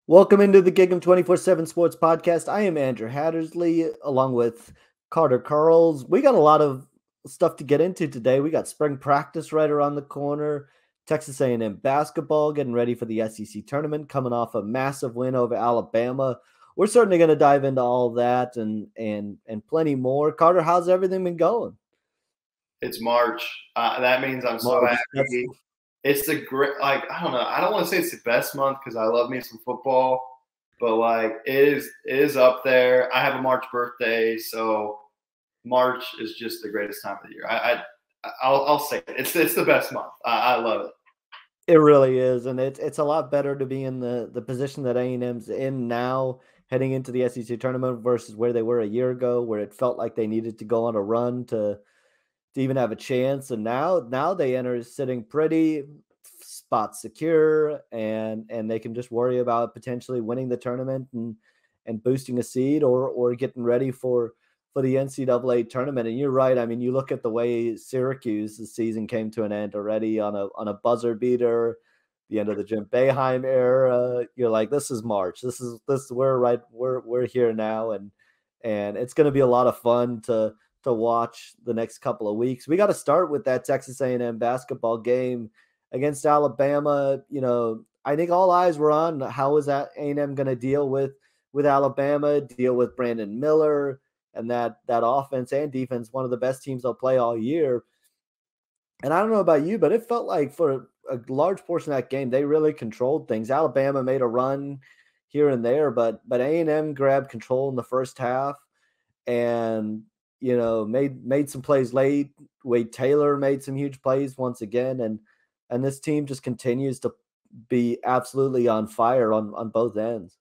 Welcome into the Gig 'em 24/7 Sports Podcast. I am Andrew Hattersley, along with Carter Karels. We got a lot of stuff to get into today. We got spring practice right around the corner. Texas A&M basketball getting ready for the SEC tournament, coming off a massive win over Alabama. We're certainly going to dive into all of that and plenty more. Carter, how's everything been going? It's March. That means I'm so March. happy. It's the great, I don't know. I don't want to say it's the best month because I love me some football, but it is up there. I have a March birthday, so March is just the greatest time of the year. I'll say it. It's the best month. I love it. It really is, and it's a lot better to be in the position that A&M's in now, heading into the SEC tournament versus where they were a year ago, where it felt like they needed to go on a run to even have a chance. And now they enter sitting pretty, spot secure, and they can just worry about potentially winning the tournament and boosting a seed or getting ready for the NCAA tournament. And you're right. I mean, you look at the way Syracuse, the season came to an end already on a buzzer beater, the end of the Jim Boeheim era. You're like, this is March. We're here now, and it's going to be a lot of fun to watch the next couple of weeks. We got to start with that Texas A&M basketball game against Alabama. You know, I think all eyes were on how is that A&M going to deal with Alabama, deal with Brandon Miller and that offense and defense, one of the best teams they'll play all year. And I don't know about you, but it felt like for a large portion of that game, they really controlled things. Alabama made a run here and there, but A&M grabbed control in the first half and made some plays late. Wade Taylor made some huge plays once again, and this team just continues to be absolutely on fire on both ends.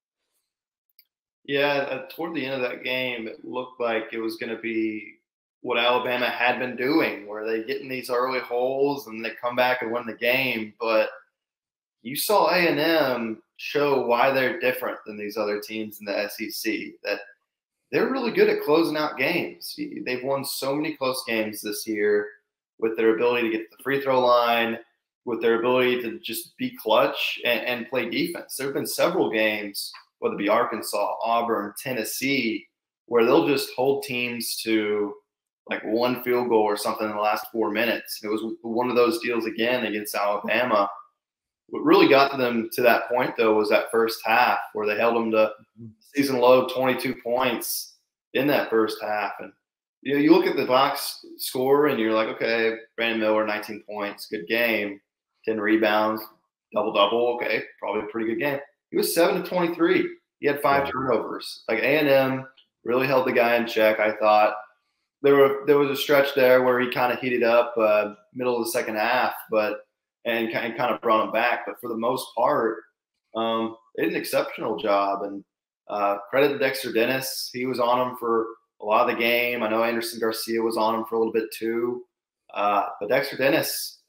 Yeah, toward the end of that game, it looked like it was going to be what Alabama had been doing, where they get in these early holes and they come back and win the game. But you saw A&M show why they're different than these other teams in the SEC, that they're really good at closing out games. They've won so many close games this year with their ability to get to the free throw line, with their ability to just be clutch and play defense. There have been several games, whether it be Arkansas, Auburn, Tennessee, where they'll just hold teams to like one field goal or something in the last 4 minutes. It was one of those deals again against Alabama. What really got them to that point, though, was that first half where they held them to season low 22 points in that first half. And you look at the box score and you're like, okay, Brandon Miller, 19 points, good game, 10 rebounds, double-double, okay, probably a pretty good game. He was 7 of 23. He had 5 turnovers. Like A&M really held the guy in check, I thought. There was a stretch there where he kind of heated up middle of the second half, and kind of brought him back. But for the most part, they did an exceptional job. And credit to Dexter Dennis. He was on him for a lot of the game. I know Anderson Garcia was on him for a little bit too. But Dexter Dennis,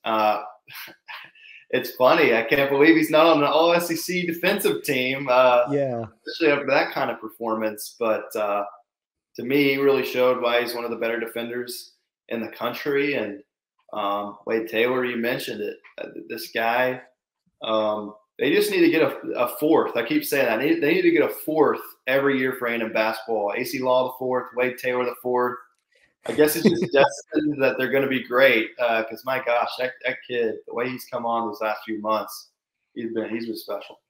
it's funny. I can't believe he's not on the All-SEC defensive team, especially after that kind of performance. But to me, he really showed why he's one of the better defenders in the country. And Wade Taylor, you mentioned it. This guy, they just need to get a fourth. I keep saying that. They need to get a fourth every year for A&M basketball. AC Law the fourth, Wade Taylor the fourth. I guess it's just destined that they're going to be great because, my gosh, that kid, the way he's come on these last few months, he's been special.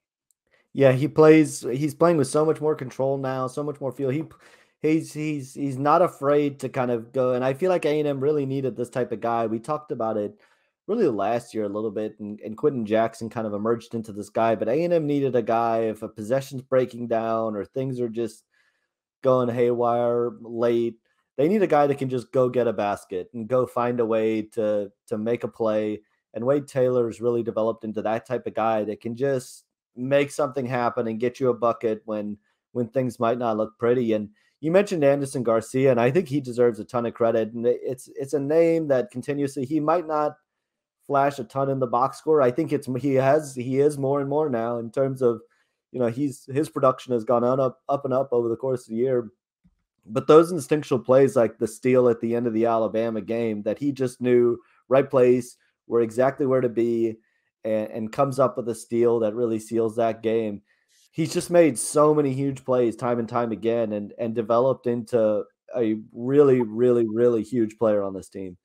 Yeah, he's playing with so much more control now, so much more feel. He's not afraid to kind of go, and I feel like A&M really needed this type of guy. We talked about it really last year a little bit, and Quentin Jackson kind of emerged into this guy, but A&M needed a guy if a possession's breaking down or things are just going haywire late. They need a guy that can just go get a basket and go find a way to make a play. And Wade Taylor's really developed into that type of guy that can just make something happen and get you a bucket when things might not look pretty. And you mentioned Anderson Garcia, and I think he deserves a ton of credit. And it's a name that continuously, he might not flash a ton in the box score. I think he is more and more now in terms of, his production has gone up and up over the course of the year. But those instinctual plays like the steal at the end of the Alabama game that he just knew right place, where exactly where to be, and comes up with a steal that really seals that game. He's just made so many huge plays time and time again, and developed into a really, really, really huge player on this team.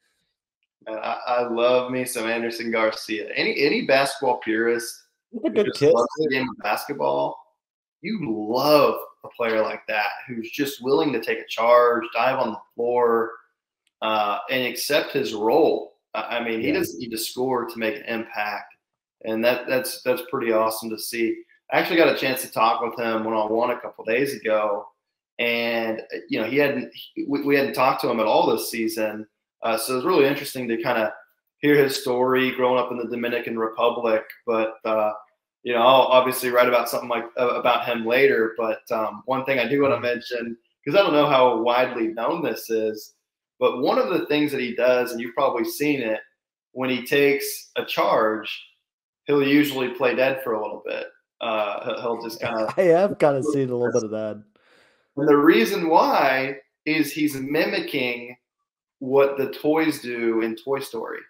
And I love me some Anderson Garcia. Any basketball purist He's a who good just kid. loves the game of basketball, you love a player like that who's just willing to take a charge, dive on the floor, and accept his role. I mean, he Yeah. doesn't need to score to make an impact, and that's pretty awesome to see. I actually got a chance to talk with him one-on-one a couple days ago, and we hadn't talked to him at all this season, so it was really interesting to kind of hear his story growing up in the Dominican Republic. But I'll obviously write about something like about him later. But one thing I do want to mention, because I don't know how widely known this is, but one of the things that he does, and you've probably seen it, when he takes a charge, he'll usually play dead for a little bit. He'll just kind of. I have kind of seen a little bit of that. And the reason why is he's mimicking what the toys do in Toy Story,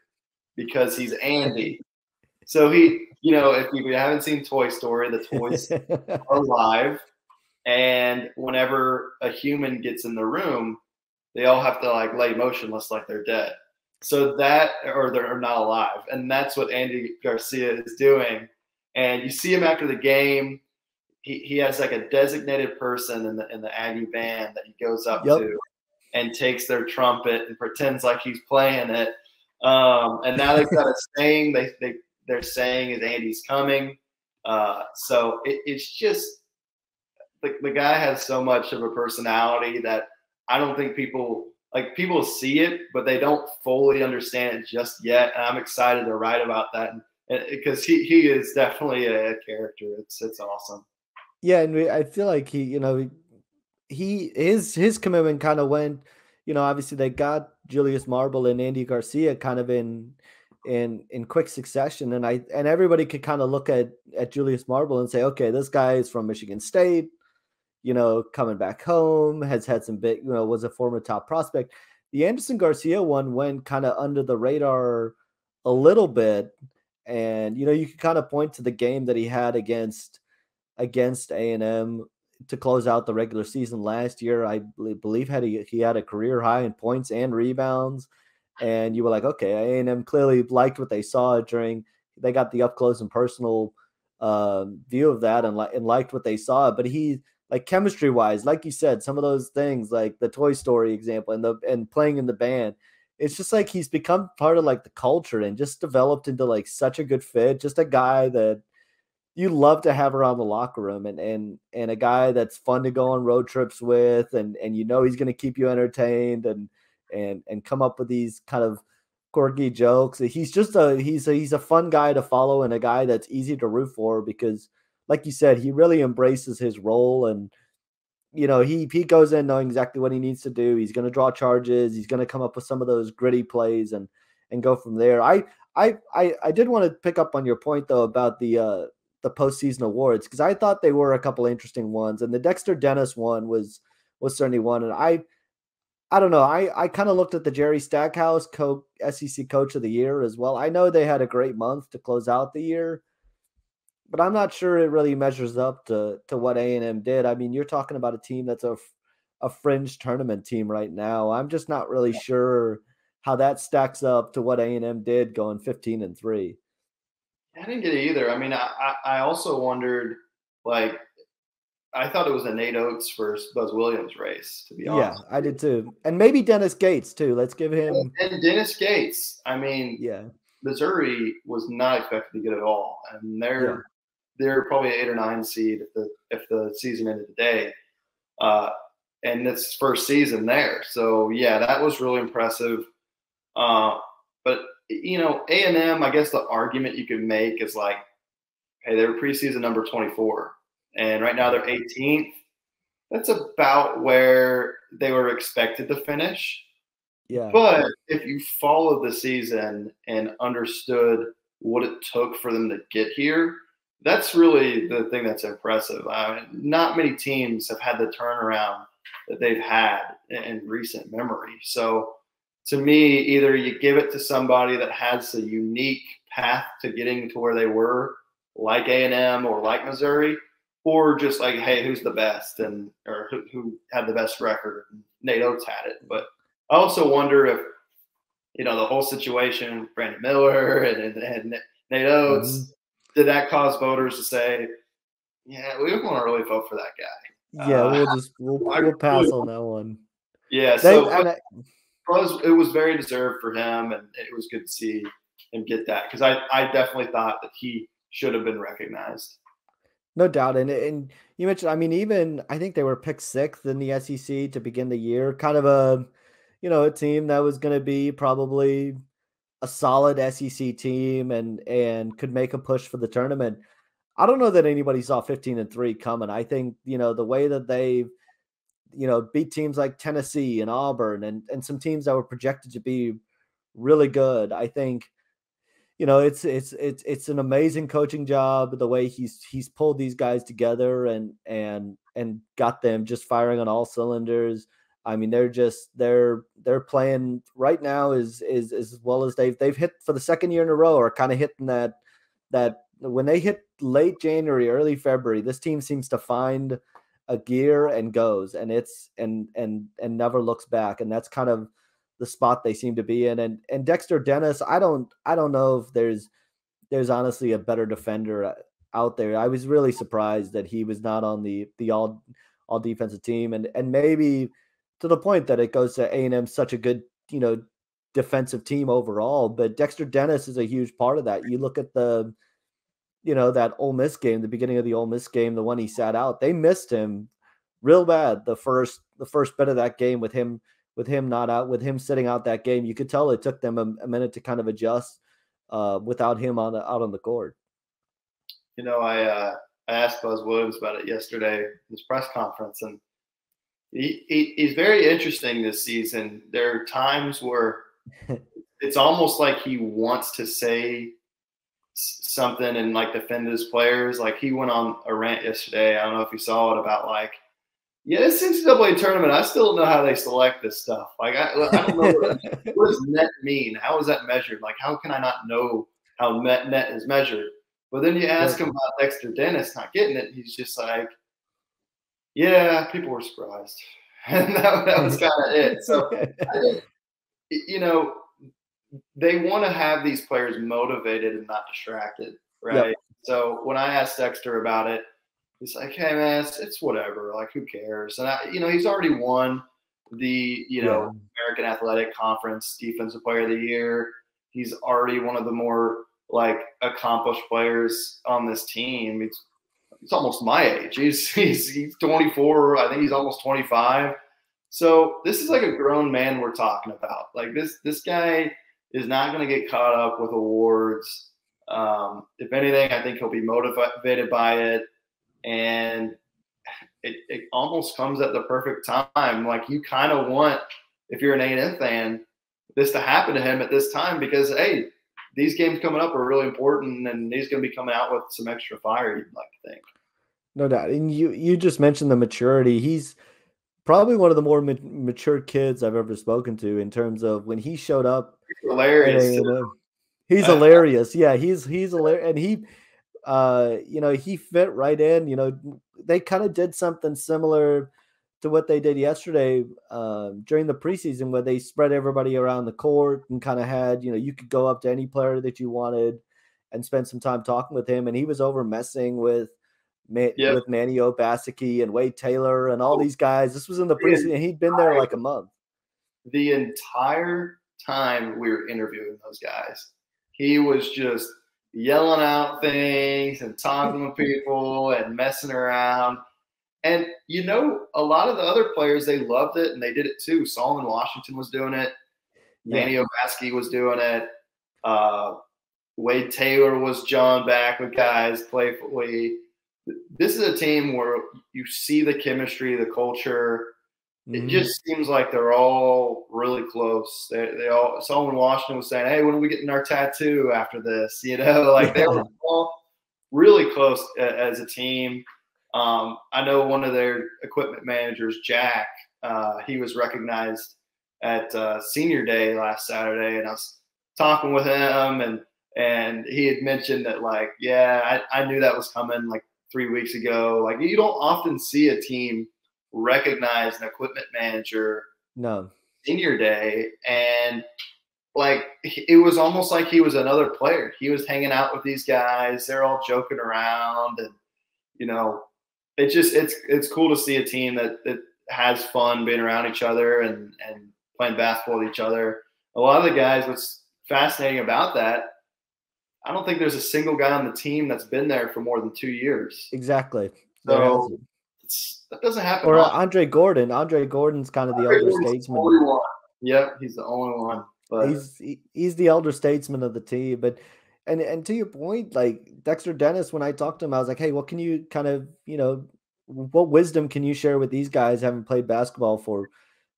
because he's Andy. So if you haven't seen Toy Story, the toys are alive, and whenever a human gets in the room, they all have to like lay motionless like they're dead. So or they're not alive. And that's what Andy Garcia is doing. And you see him after the game. He has like a designated person in the Aggie band that he goes up to and takes their trumpet and pretends like he's playing it. And now they've got a saying they're saying is Andy's coming. So it's just the guy has so much of a personality that I don't think people see it, but they don't fully understand it just yet. And I'm excited to write about that because he is definitely a character. It's awesome. Yeah, and I feel like his commitment kind of went, obviously they got Julius Marble and Andy Garcia kind of in quick succession, and everybody could kind of look at Julius Marble and say, okay, this guy is from Michigan State, coming back home, has had some big, was a former top prospect. The Anderson Garcia one went kind of under the radar a little bit, and you could kind of point to the game that he had against A&M to close out the regular season last year. I believe he had a career high in points and rebounds, and you were like, okay, A&M clearly liked what they saw they got the up close and personal view of that and liked what they saw. But he, like, chemistry wise, like you said, some of those things like the Toy Story example and playing in the band, it's just like he's become part of like the culture and just developed into like such a good fit. Just a guy that you love to have around the locker room and a guy that's fun to go on road trips with, and he's going to keep you entertained and come up with these kind of quirky jokes. He's a fun guy to follow and a guy that's easy to root for because, like you said, he really embraces his role, and he goes in knowing exactly what he needs to do. He's going to draw charges. He's going to come up with some of those gritty plays and go from there. I did want to pick up on your point though about the postseason awards, because I thought they were a couple interesting ones, and the Dexter Dennis one was certainly one. And I don't know. I kind of looked at the Jerry Stackhouse SEC Coach of the Year as well. I know they had a great month to close out the year, but I'm not sure it really measures up to what A&M did. I mean, you're talking about a team that's a fringe tournament team right now. I'm just not really sure how that stacks up to what A&M did going 15-3. I didn't get it either. I mean, I also wondered, like, I thought it was a Nate Oates versus Buzz Williams race, to be honest. Yeah, I did too. And maybe Dennis Gates too. Let's give him. And Dennis Gates. I mean, yeah, Missouri was not expected to get it all. And they're probably an 8 or 9 seed if the season ended today. And it's his first season there. So, yeah, that was really impressive. But A&M, I guess the argument you could make is like, hey, they were preseason number 24, and right now they're 18th. That's about where they were expected to finish. Yeah. But if you followed the season and understood what it took for them to get here, that's really the thing that's impressive. I mean, not many teams have had the turnaround that they've had in recent memory. So, to me, either you give it to somebody that has a unique path to getting to where they were, like A&M or like Missouri, or just like, hey, who's the best, and or who had the best record. Nate Oates had it, but I also wonder if the whole situation, Brandon Miller and Nate Mhm. Oates, did that cause voters to say, yeah, we don't want to really vote for that guy? Yeah, I we'll pass really, on that one. yeah. They So, but and I, it was very deserved for him, and it was good to see him get that because I definitely thought that he should have been recognized. No doubt, and you mentioned, I mean, even I think they were picked 6th in the SEC to begin the year, kind of a, a team that was going to be probably a solid SEC team and could make a push for the tournament. I don't know that anybody saw 15-3 coming. I think, the way that they, beat teams like Tennessee and Auburn and some teams that were projected to be really good. I think it's an amazing coaching job the way he's pulled these guys together and got them just firing on all cylinders. I mean, they're playing right now is as well as they've hit for the second year in a row, or kind of hitting that when they hit late January, early February, this team seems to find a gear and goes, and it's and never looks back, and that's kind of the spot they seem to be in. And Dexter Dennis, I don't know if there's honestly a better defender out there. I was really surprised that he was not on the all defensive team, and maybe to the point that it goes to A&M such a good, defensive team overall, but Dexter Dennis is a huge part of that. You look at that Ole Miss game, the beginning of the Ole Miss game, the one he sat out, they missed him real bad the first bit of that game with him not out, with him sitting out that game. You could tell it took them a minute to kind of adjust without him out on the court. I asked Buzz Williams about it yesterday in his press conference, and he's very interesting this season. There are times where it's almost like he wants to say something and like defend his players. Like he went on a rant yesterday. I don't know if you saw it about like, yeah, this NCAA tournament, I still don't know how they select this stuff. Like I don't know what does net mean? How is that measured? Like how can I not know how net is measured? But then you ask him about Dexter Dennis not getting it, he's just like, yeah, people were surprised. And that was kind of it. So I think, they want to have these players motivated and not distracted, right? Yep. So when I asked Dexter about it, he's like, "Hey man, it's whatever. Like, who cares?" And he's already won the Yeah. American Athletic Conference Defensive Player of the Year. He's already one of the more like accomplished players on this team. He's almost my age. He's 24. I think he's almost 25. So this is like a grown man we're talking about. Like this guy is not going to get caught up with awards. If anything, I think he'll be motivated by it. And it almost comes at the perfect time. Like you kind of want, if you're an A&M fan, this to happen to him at this time because, hey, these games coming up are really important and he's going to be coming out with some extra fire, you'd like to think. No doubt. And you just mentioned the maturity. He's probably one of the more mature kids I've ever spoken to in terms of when he showed up It's hilarious. He's hilarious. Yeah, he's hilarious. And he fit right in. They kind of did something similar to what they did yesterday during the preseason, where they spread everybody around the court and kind of had, you could go up to any player that you wanted and spend some time talking with him. And he was over messing with Manny Obaseki and Wade Taylor and all these guys. This was in the preseason. He'd been there like a month. The entire time we were interviewing those guys, he was just yelling out things and talking to people and messing around. And, a lot of the other players, they loved it and they did it too. Solomon Washington was doing it. Manny Obaseki was doing it. Wade Taylor was jawing back with guys playfully. This is a team where you see the chemistry, the culture. It just seems like they're all really close. They all. Solomon Washington was saying, "Hey, when are we getting our tattoo after this?" Like they were all really close as a team. I know one of their equipment managers, Jack. He was recognized at Senior Day last Saturday, and I was talking with him, and he had mentioned that, like, yeah, I knew that was coming like 3 weeks ago. Like, you don't often see a team recognize an equipment manager No. senior day, and like it was almost like he was another player. He was hanging out with these guys. They're all joking around, and it's cool to see a team that has fun being around each other and playing basketball with each other. A lot of the guys, what's fascinating about that, I don't think there's a single guy on the team that's been there for more than 2 years. Exactly. So that doesn't happen. Or often. Andre Gordon. Andre Gordon's kind of the elder statesman. Yep, he's the only one. But he's the elder statesman of the team. But and to your point, like Dexter Dennis, when I talked to him, I was like, hey, what can you kind of, what wisdom can you share with these guys having played basketball for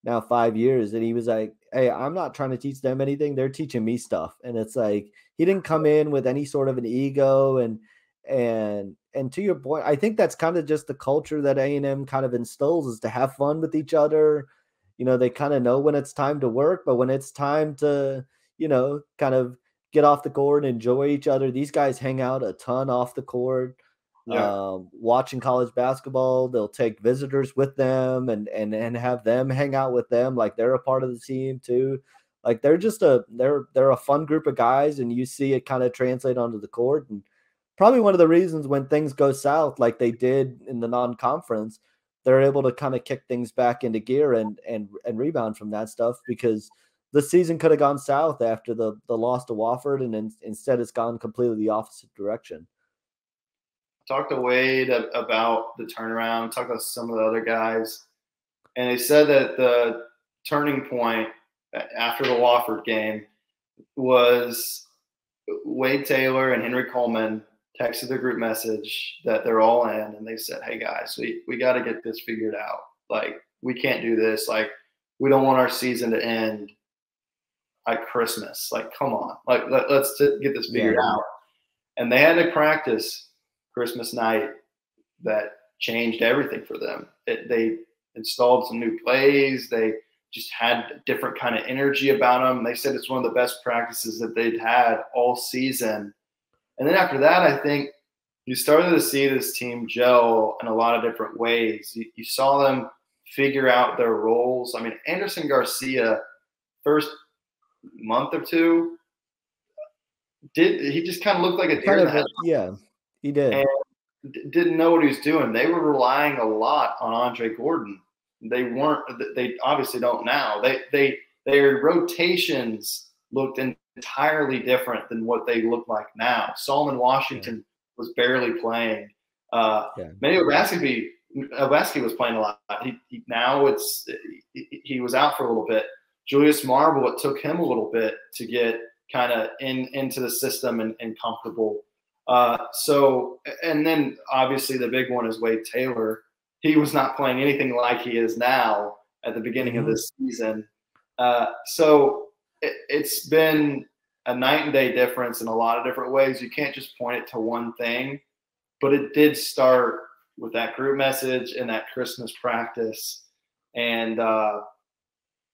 now 5 years? And he was like, hey, I'm not trying to teach them anything. They're teaching me stuff. And it's like, he didn't come in with any sort of an ego. And to your point, I think that's kind of just the culture that A&M kind of instills, is to have fun with each other. They kind of know when it's time to work, but when it's time to, kind of get off the court and enjoy each other, these guys hang out a ton off the court. Yeah. Watching college basketball, they'll take visitors with them and have them hang out with them like they're a part of the team too. Like they're a fun group of guys, and you see it kind of translate onto the court. And probably one of the reasons when things go south like they did in the non-conference, they're able to kind of kick things back into gear and rebound from that stuff, because the season could have gone south after the loss to Wofford, and instead it's gone completely the opposite direction. Talked to Wade about the turnaround, talked to some of the other guys, and they said that the turning point after the Wofford game was Wade Taylor and Henry Coleman texted the group message that they're all in, and they said, hey guys, we got to get this figured out. Like, we can't do this. Like, we don't want our season to end like Christmas. Like, come on, like let's get this figured out. And they had to practice Christmas night. That changed everything for them. They installed some new plays. They just had a different kind of energy about them. They said it's one of the best practices that they'd had all season. And then after that, I think you started to see this team gel in a lot of different ways. You saw them figure out their roles. I mean, Anderson Garcia, first month or two, he just kind of looked like a deer in the headlights. Yeah, he did. And didn't know what he was doing. They were relying a lot on Andre Gordon. They obviously don't now. Their rotations looked entirely different than what they look like now. Solomon Washington was barely playing. Manny Obaski was playing a lot. He was out for a little bit. Julius Marble, it took him a little bit to get kind of into the system and comfortable. And then obviously the big one is Wade Taylor. He was not playing anything like he is now at the beginning of this season. So it's been a night and day difference in a lot of different ways. You can't just point it to one thing, but it did start with that group message and that Christmas practice. And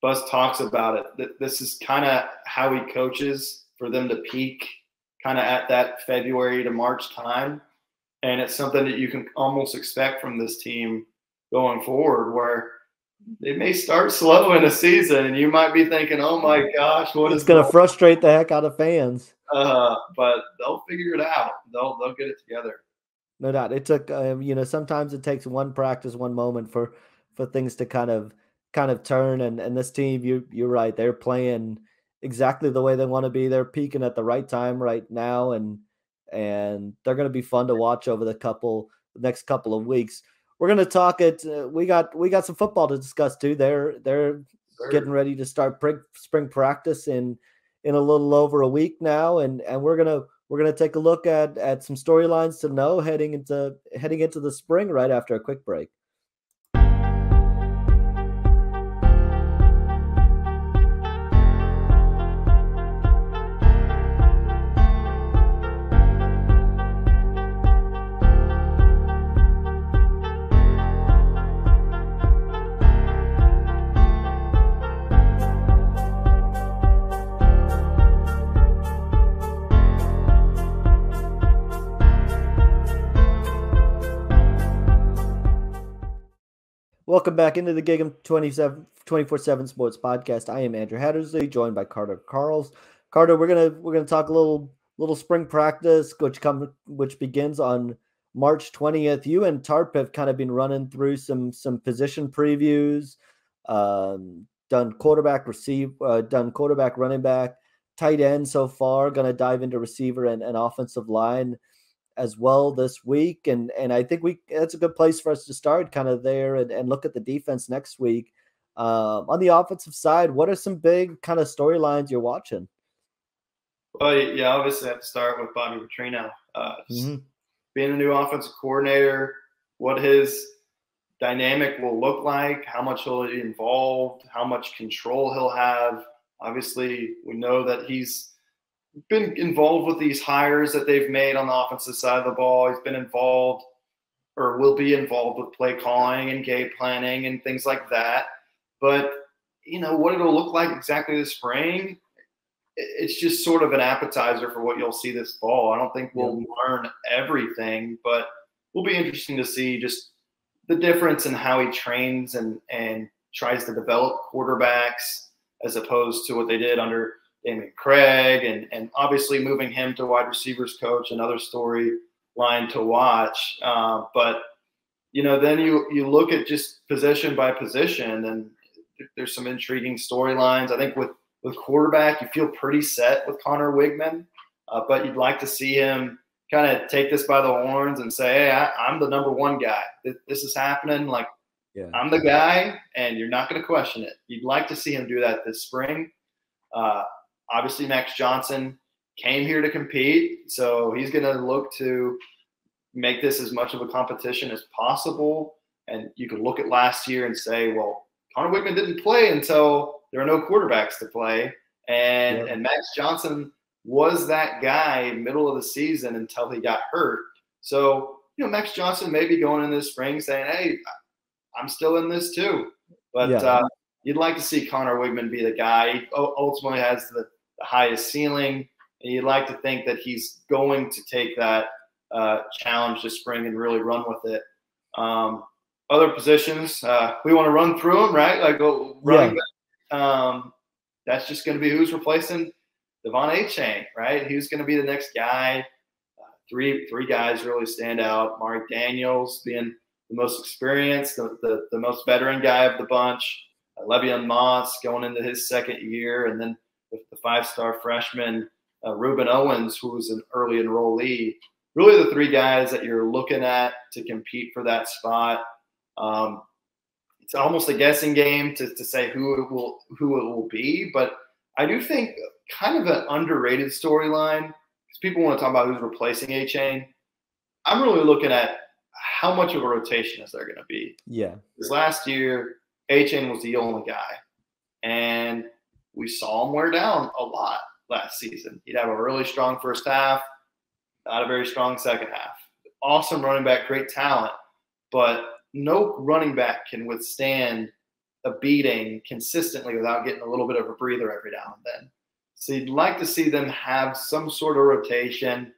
Buzz talks about it. This is kind of how he coaches for them to peak kind of at that February to March time. And it's something that you can almost expect from this team going forward, where they may start slow in a season and you might be thinking, oh my gosh, it's going to frustrate the heck out of fans. But they'll figure it out. They'll get it together. No doubt. It took, sometimes it takes one practice, one moment for things to kind of turn. And this team, you're right. They're playing exactly the way they want to be. They're peaking at the right time right now. And they're going to be fun to watch over the next couple of weeks. We're going to talk it. We got some football to discuss too. They're getting ready to start spring practice in a little over a week now. And we're going to take a look at some storylines to know heading into the spring right after a quick break. Welcome back into the Gig'em 24/7 Sports Podcast. I am Andrew Hattersley, joined by Carter Karels. Carter, we're gonna talk a little spring practice, which begins on March 20th. You and Tarp have kind of been running through some position previews, done quarterback, running back, tight end so far. Gonna dive into receiver and offensive line as well this week. And I think that's a good place for us to start kind of there and look at the defense next week. On the offensive side, what are some big kind of storylines you're watching? Well, yeah, obviously I have to start with Bobby Petrino. Being the new offensive coordinator, what his dynamic will look like, how much he'll be involved, how much control he'll have. Obviously, we know that he's been involved with these hires that they've made on the offensive side of the ball. He's been involved or will be involved with play calling and game planning and things like that. But, what it'll look like exactly this spring, it's just sort of an appetizer for what you'll see this fall. I don't think we'll learn everything, but will be interesting to see just the difference in how he trains and tries to develop quarterbacks as opposed to what they did under Damon Craig, and obviously moving him to wide receivers coach, another storyline to watch. But then you look at just position by position, and there's some intriguing storylines. I think with quarterback, you feel pretty set with Connor Wigman, but you'd like to see him kind of take this by the horns and say, "Hey, I'm the number one guy. This is happening. I'm the guy, and you're not going to question it." You'd like to see him do that this spring. Obviously, Max Johnson came here to compete, so he's going to look to make this as much of a competition as possible. And you could look at last year and say, well, Connor Wigman didn't play until there are no quarterbacks to play. And Max Johnson was that guy middle of the season until he got hurt. So, Max Johnson may be going in this spring saying, hey, I'm still in this too. But you'd like to see Connor Wigman be the guy. He ultimately has the highest ceiling, and you'd like to think that he's going to take that challenge this spring and really run with it. Other positions, we want to run through them, right? Running back. That's just going to be who's replacing Devon Achane, right? Who's going to be the next guy? Three guys really stand out. Mari Daniels being the most experienced, the most veteran guy of the bunch. Le'Veon Moss going into his second year, and then the five-star freshman Reuben Owens, who was an early enrollee. Really the three guys that you're looking at to compete for that spot. It's almost a guessing game to say who it will be, but I do think kind of an underrated storyline, because people want to talk about who's replacing Achane. I'm really looking at how much of a rotation is there going to be. Yeah. Because last year, Achane was the only guy, and we saw him wear down a lot last season. He'd have a really strong first half, not a very strong second half. Awesome running back, great talent, but no running back can withstand a beating consistently without getting a little bit of a breather every now and then. So you'd like to see them have some sort of rotation.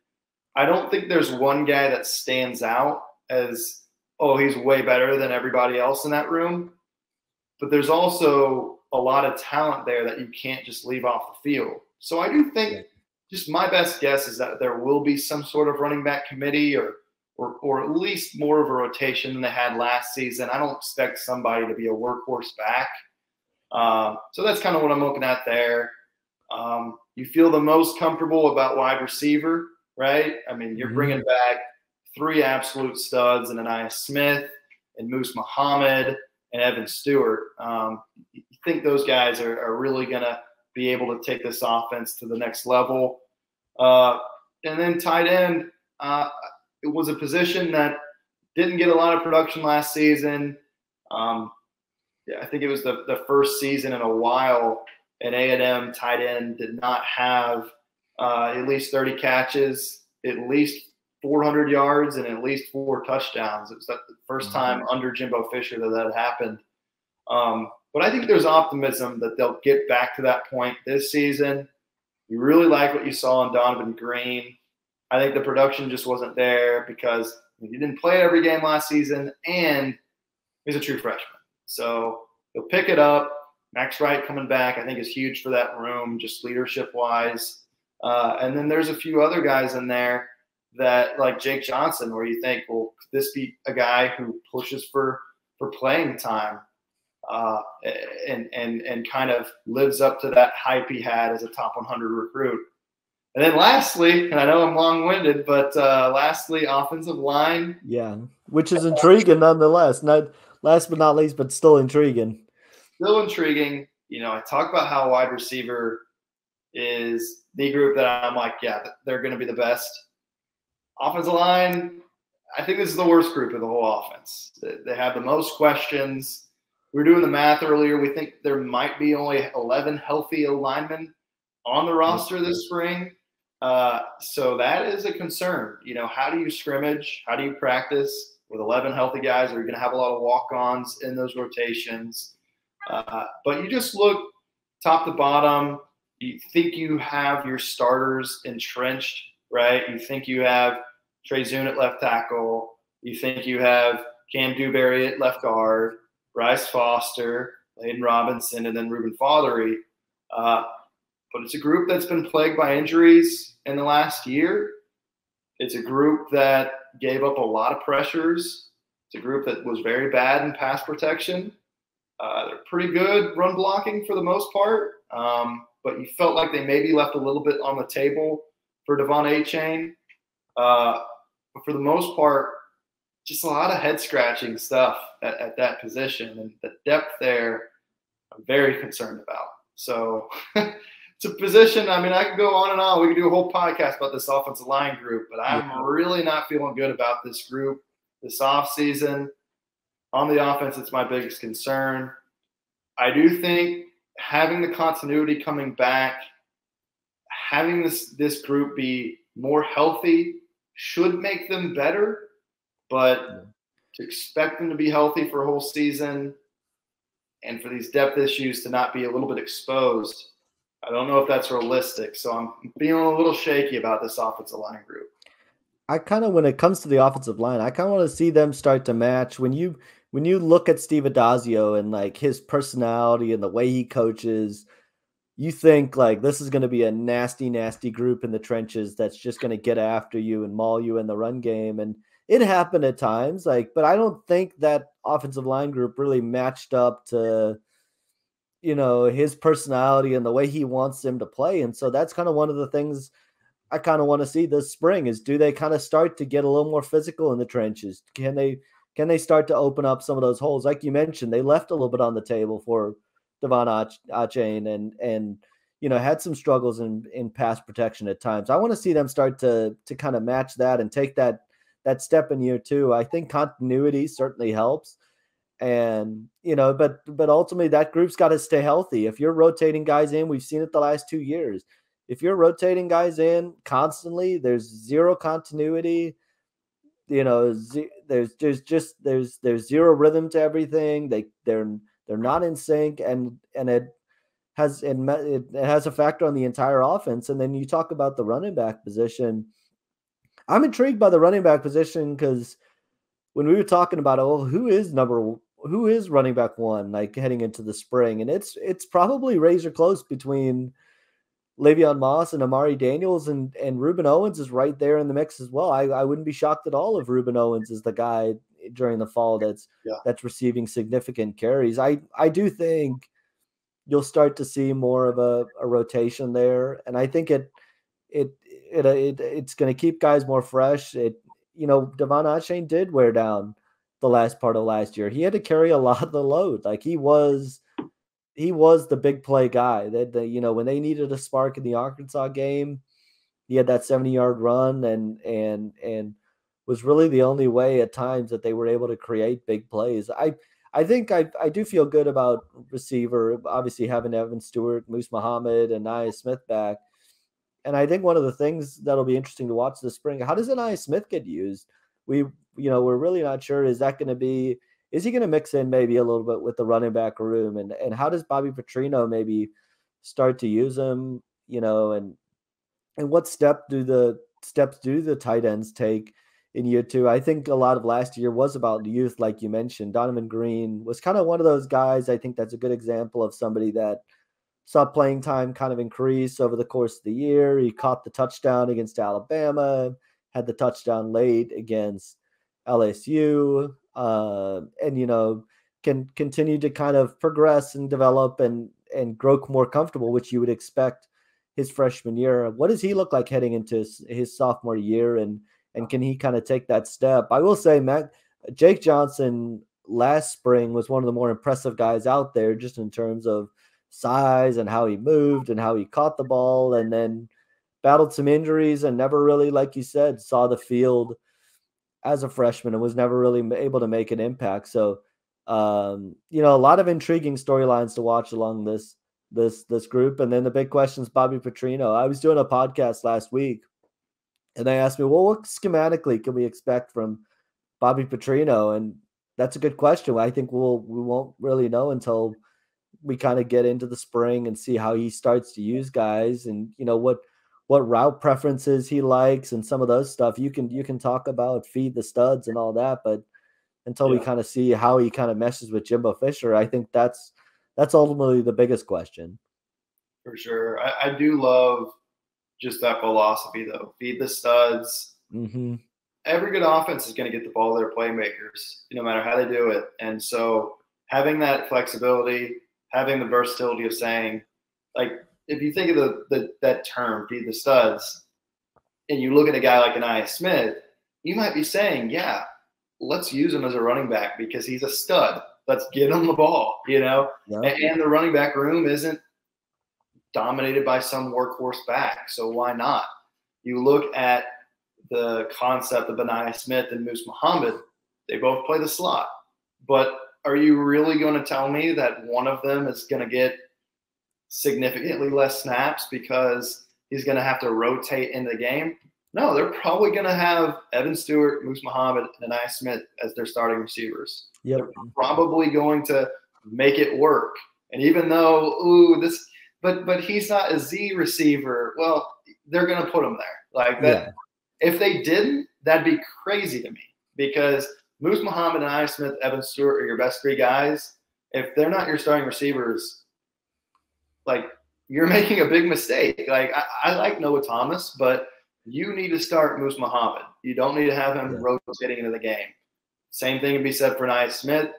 I don't think there's one guy that stands out as, oh, he's way better than everybody else in that room. But there's also a lot of talent there that you can't just leave off the field. So I do think just my best guess is that there will be some sort of running back committee or at least more of a rotation than they had last season. I don't expect somebody to be a workhorse back. So that's kind of what I'm looking at there. You feel the most comfortable about wide receiver, right? I mean, you're bringing back three absolute studs in Anaya Smith and Moose Muhammad and Evan Stewart. You think those guys are really going to be able to take this offense to the next level. And then tight end, it was a position that didn't get a lot of production last season. I think it was the first season in a while an A&M tight end did not have at least 30 catches, at least 400 yards, and at least 4 touchdowns. It was the first time under Jimbo Fisher that happened. But I think there's optimism that they'll get back to that point this season. You really like what you saw in Donovan Green. I think the production just wasn't there because he didn't play every game last season, and he's a true freshman. So he'll pick it up. Max Wright coming back, I think, is huge for that room, just leadership-wise. And then there's a few other guys in there that, like Jake Johnson, where you think, well, could this be a guy who pushes for playing time and kind of lives up to that hype he had as a top 100 recruit? And then lastly, and I know I'm long-winded, but lastly, offensive line. Yeah, which is intriguing nonetheless. Not last but not least, but still intriguing. Still intriguing. I talk about how wide receiver is the group that I'm like, yeah, they're going to be the best. Offensive line, I think this is the worst group of the whole offense. They have the most questions. We were doing the math earlier. We think there might be only 11 healthy linemen on the roster this spring. So that is a concern. How do you scrimmage? How do you practice with 11 healthy guys? Are you going to have a lot of walk-ons in those rotations? But you just look top to bottom. You think you have your starters entrenched, right? You think you have Trey Zune at left tackle. You think you have Cam Dewberry at left guard, Bryce Foster, Layden Robinson, and then Reuben Fothery. But it's a group that's been plagued by injuries in the last year. It's a group that gave up a lot of pressures. It's a group that was very bad in pass protection. They're pretty good run blocking for the most part, but you felt like they maybe left a little bit on the table for Devon Achane. But for the most part, just a lot of head-scratching stuff at that position. And the depth there, I'm very concerned about. So it's a position, I could go on and on. We could do a whole podcast about this offensive line group, but I'm really not feeling good about this group this offseason. On the offense, it's my biggest concern. I do think having the continuity coming back, having this group be more healthy should make them better, but to expect them to be healthy for a whole season and for these depth issues to not be a little bit exposed, I don't know if that's realistic. So I'm feeling a little shaky about this offensive line group. When it comes to the offensive line, I kind of want to see them start to match. When you look at Steve Adazio and like his personality and the way he coaches, you think like this is going to be a nasty, nasty group in the trenches that's just going to get after you and maul you in the run game. And it happened at times, but I don't think that offensive line group really matched up to, his personality and the way he wants them to play. And so that's kind of one of the things I kind of want to see this spring is, do they kind of start to get a little more physical in the trenches? Can they start to open up some of those holes? Like you mentioned, they left a little bit on the table for Devon Achane and had some struggles in pass protection at times. I want to see them start to kind of match that and take that step in year two. I think continuity certainly helps. And, but ultimately that group's got to stay healthy. If you're rotating guys in, we've seen it the last 2 years. If you're rotating guys in constantly, there's zero continuity. There's zero rhythm to everything. They're not in sync, and it has a factor on the entire offense. And then you talk about the running back position. I'm intrigued by the running back position because when we were talking about who is running back one, like heading into the spring, and it's probably razor close between Le'Veon Moss and Amari Daniels, and Reuben Owens is right there in the mix as well. I wouldn't be shocked at all if Reuben Owens is the guy during the fall that's receiving significant carries. I do think you'll start to see more of a rotation there, and I think it's going to keep guys more fresh. Devon Achane did wear down the last part of last year. He had to carry a lot of the load. Like he was the big play guy that when they needed a spark in the Arkansas game, he had that 70-yard run and was really the only way at times that they were able to create big plays. I think I do feel good about receiver, obviously having Evan Stewart, Moose Muhammad, and Nia Smith back. And I think one of the things that'll be interesting to watch this spring, how does Nia Smith get used? We're really not sure. Is he going to mix in maybe a little bit with the running back room? And how does Bobby Petrino maybe start to use him, and what steps do the tight ends take in year two. I think a lot of last year was about youth, like you mentioned. Donovan Green was kind of one of those guys. I think that's a good example of somebody that saw playing time kind of increase over the course of the year. He caught the touchdown against Alabama, had the touchdown late against LSU, and can continue to kind of progress and develop and grow more comfortable, which you would expect his freshman year. What does he look like heading into his sophomore year, and can he kind of take that step? I will say, Jake Johnson last spring was one of the more impressive guys out there, just in terms of size and how he moved and how he caught the ball, and then battled some injuries and never really, like you said, saw the field as a freshman and was never really able to make an impact. So, a lot of intriguing storylines to watch along this group. And then the big question is Bobby Petrino. I was doing a podcast last week and they asked me, well, what schematically can we expect from Bobby Petrino? And that's a good question. I think we won't really know until we kind of get into the spring and see how he starts to use guys, and what route preferences he likes and some of those stuff. You can talk about feed the studs and all that, but until we kind of see how he kind of meshes with Jimbo Fisher, I think that's ultimately the biggest question. For sure. I do love just that philosophy, though. Feed the studs. Mm-hmm. Every good offense is going to get the ball to their playmakers, no matter how they do it. And so having that flexibility, having the versatility of saying, like, if you think of that term, feed the studs, and you look at a guy like Anaya Smith, you might be saying, yeah, let's use him as a running back because he's a stud. Let's get him the ball, Yeah. And the running back room isn't dominated by some workhorse back, so why not? You look at the concept of Anaya Smith and Moose Muhammad, they both play the slot. But are you really going to tell me that one of them is going to get significantly less snaps because he's going to have to rotate in the game? No, they're probably going to have Evan Stewart, Moose Muhammad, and Anaya Smith as their starting receivers. Yep. They're probably going to make it work. And even though, but he's not a Z receiver, well, they're going to put him there. Like that. Yeah. If they didn't, that'd be crazy to me, because Moose Muhammad and Anaya Smith, Evan Stewart are your best three guys. If they're not your starting receivers, like, you're making a big mistake. Like, I like Noah Thomas, but you need to start Moose Muhammad. You don't need to have him rotating into the game. Same thing can be said for Anaya Smith.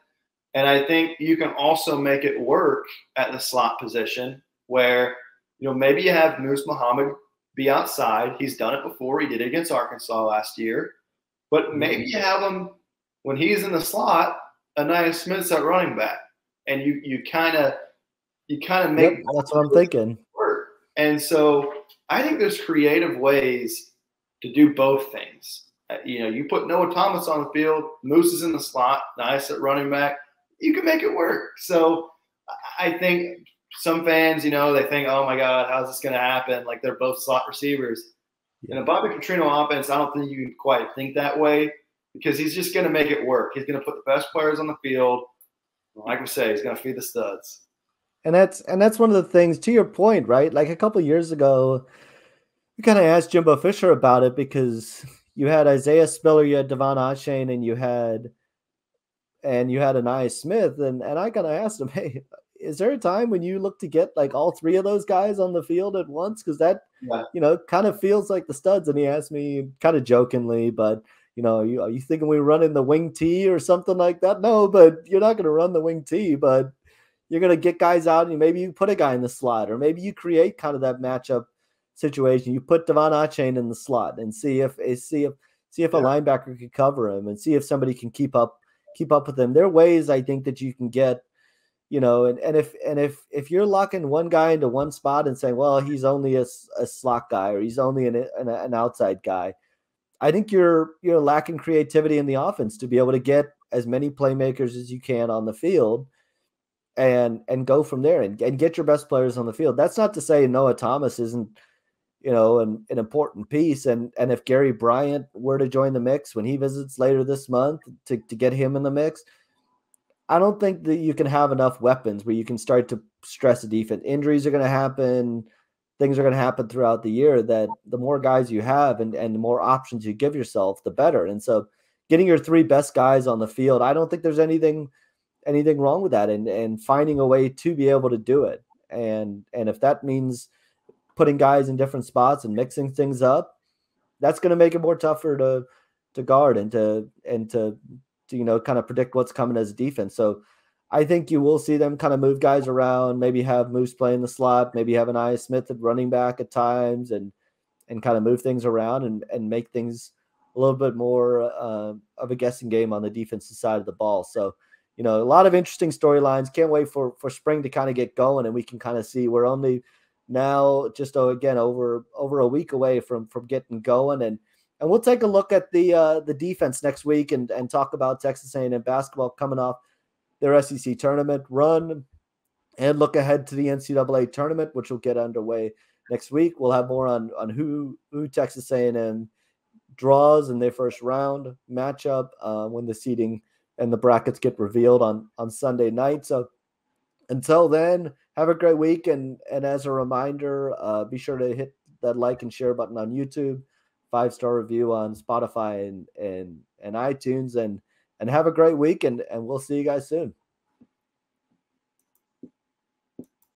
And I think you can also make it work at the slot position where, maybe you have Moose Muhammad be outside. He's done it before. He did it against Arkansas last year. But maybe you have him when he's in the slot, Anaya Smith's at running back. And you kind of make that's what I'm thinking. Work. And so I think there's creative ways to do both things. You put Noah Thomas on the field, Moose is in the slot, nice at running back. You can make it work. So I think some fans, they think, oh my God, how's this going to happen? Like, they're both slot receivers. In a Bobby Petrino offense, I don't think you can quite think that way, because he's just going to make it work. He's going to put the best players on the field. Like we say, he's going to feed the studs. And that's one of the things, to your point, right? Like, a couple of years ago, we kind of asked Jimbo Fisher about it, because you had Isaiah Spiller, you had Devon Achane, and you had Anaya Smith, and I kind of asked him, hey, is there a time when you look to get like all three of those guys on the field at once? Because that, kind of feels like the studs. And he asked me kind of jokingly, but are you thinking we run in the wing T or something like that? No, but you're not going to run the wing T, but you're going to get guys out, and maybe you put a guy in the slot, or maybe you create kind of that matchup situation. You put Devon Achane in the slot and see if a linebacker can cover him, and see if somebody can keep up with him. There are ways, I think, that you can get, and if you're locking one guy into one spot and saying, well, he's only a slot guy, or he's only an outside guy, I think you're lacking creativity in the offense to be able to get as many playmakers as you can on the field and go from there and get your best players on the field. That's not to say Noah Thomas isn't, an important piece. And if Gary Bryant were to join the mix when he visits later this month to get him in the mix, I don't think that you can have enough weapons where you can start to stress a defense. Injuries are going to happen. things are going to happen throughout the year, that the more guys you have and the more options you give yourself, the better. And so getting your three best guys on the field, I don't think there's anything wrong with that, and finding a way to be able to do it. And if that means putting guys in different spots and mixing things up, that's going to make it more tougher to guard and to kind of predict what's coming as defense. So I think you will see them kind of move guys around, maybe have Moose play in the slot, maybe have an Aya Smith at running back at times, and kind of move things around and make things a little bit more of a guessing game on the defensive side of the ball. So, a lot of interesting storylines. Can't wait for spring to kind of get going, and we can kind of see. We're only now just again over a week away from getting going, and we'll take a look at the defense next week and talk about Texas A&M basketball coming off their SEC tournament run, and look ahead to the NCAA tournament, which will get underway next week. We'll have more on who Texas A&M draws in their first round matchup when the seeding and the brackets get revealed on Sunday night. So until then, have a great week. And as a reminder, be sure to hit that like and share button on YouTube, 5-star review on Spotify and iTunes, and have a great week. And we'll see you guys soon.